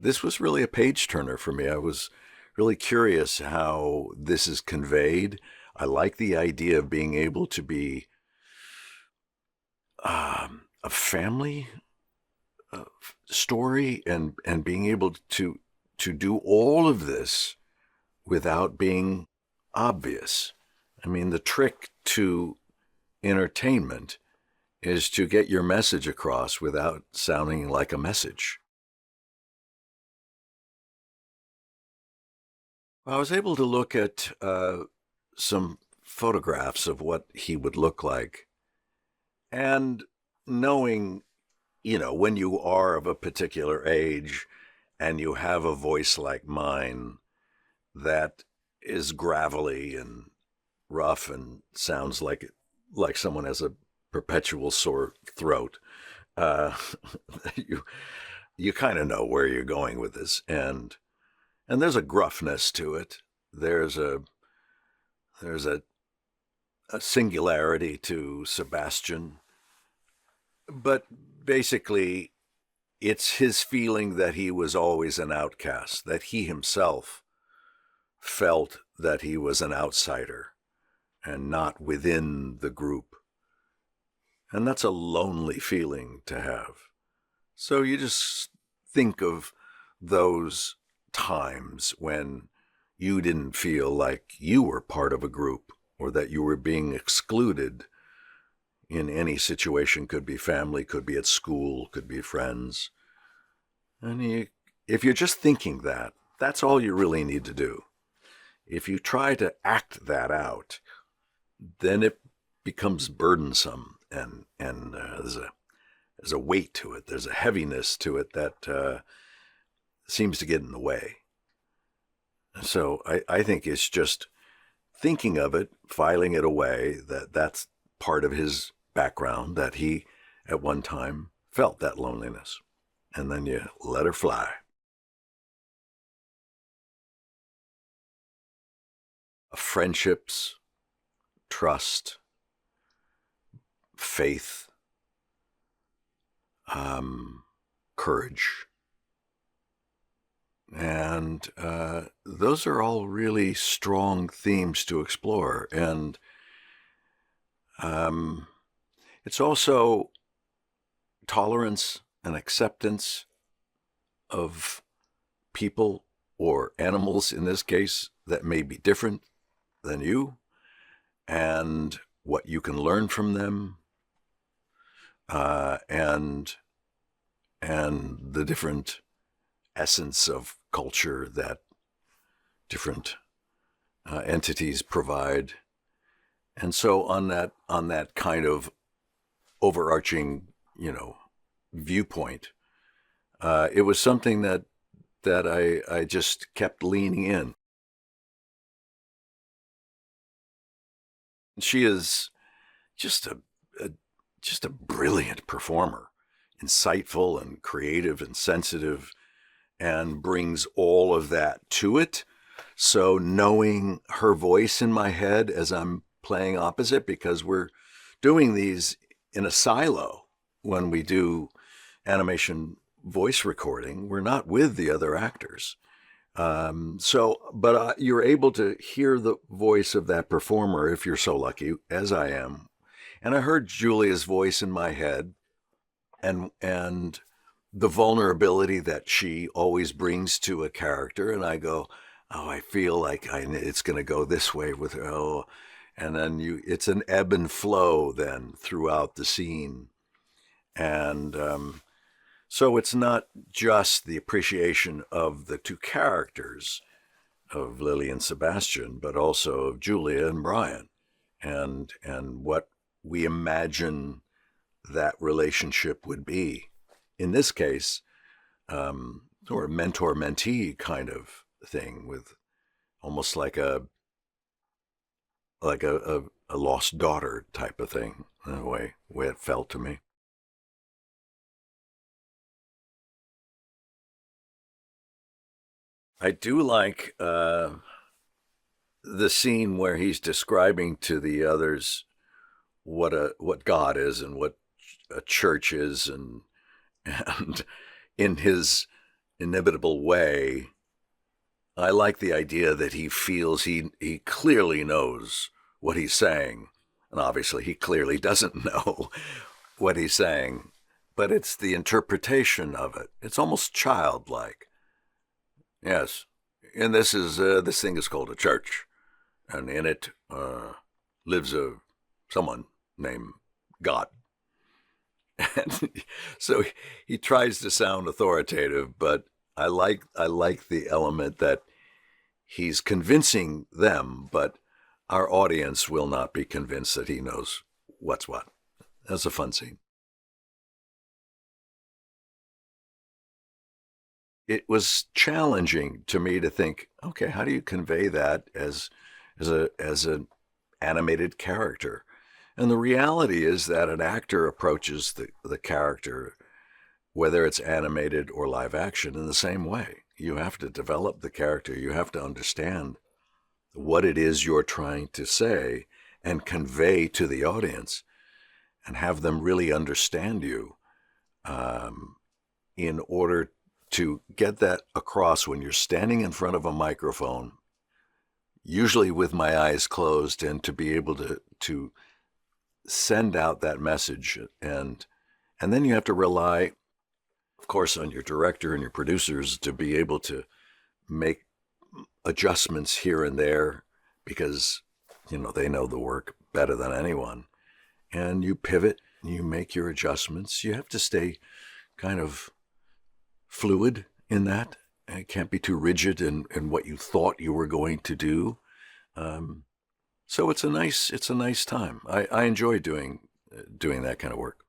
this was really a page turner for me. I was really curious how this is conveyed. I like the idea of being able to be a family uh, story and being able to do all of this without being obvious. I mean, the trick to entertainment is to get your message across without sounding like a message. I was able to look at some photographs of what he would look like, and knowing, when you are of a particular age and you have a voice like mine that is gravelly and rough and sounds like someone has a perpetual sore throat, uh, you you kind of know where you're going with this, and there's a gruffness to it. There's a singularity to Sebastian, but basically, it's his feeling that he was always an outcast, that he himself felt that he was an outsider and not within the group. And that's a lonely feeling to have. So you just think of those times when you didn't feel like you were part of a group or that you were being excluded in any situation. Could be family, could be at school, could be friends. And if you're just thinking that, that's all you really need to do. If you try to act that out, then it becomes burdensome, and there's a weight to it. There's a heaviness to it that seems to get in the way. So I think it's just thinking of it, filing it away, that's part of his background, that he at one time felt that loneliness. And then you let her fly. Friendships, trust, faith, courage. And those are all really strong themes to explore. And it's also tolerance and acceptance of people or animals, in this case, that may be different than you, and what you can learn from them, and the different essence of culture that different entities provide. And so on that kind of overarching, viewpoint, it was something that I just kept leaning in. She is just a brilliant performer, insightful and creative and sensitive, and brings all of that to it. So knowing her voice in my head as I'm playing opposite, because we're doing these in a silo when we do animation voice recording, we're not with the other actors. But you're able to hear the voice of that performer if you're so lucky, as I am. And I heard Julia's voice in my head, and the vulnerability that she always brings to a character, and I go, oh, I feel like it's going to go this way with her. Oh, and then it's an ebb and flow then throughout the scene, and so it's not just the appreciation of the two characters of Lily and Sebastian, but also of Julia and Bryan, and what we imagine that relationship would be. In this case, sort of mentor-mentee kind of thing, with almost like a lost daughter type of thing, in a way it felt to me. I do like the scene where he's describing to the others what God is and what a church is, and in his inimitable way, I like the idea that he feels he clearly knows what he's saying. And obviously, he clearly doesn't know what he's saying, but it's the interpretation of it. It's almost childlike. Yes. And this thing is called a church, and in it lives someone named God. And so he tries to sound authoritative, but I like the element that he's convincing them, but our audience will not be convinced that he knows what's what. That's a fun scene. It was challenging to me to think, okay, how do you convey that as an animated character? And the reality is that an actor approaches the character, whether it's animated or live action, in the same way. You have to develop the character. You have to understand what it is you're trying to say and convey to the audience and have them really understand you, in order to get that across when you're standing in front of a microphone, usually with my eyes closed, and to be able to send out that message. And then you have to rely, of course, on your director and your producers to be able to make adjustments here and there, because they know the work better than anyone. And you pivot, you make your adjustments. You have to stay kind of fluid in that. It can't be too rigid in what you thought you were going to do. So it's a nice time. I enjoy doing that kind of work.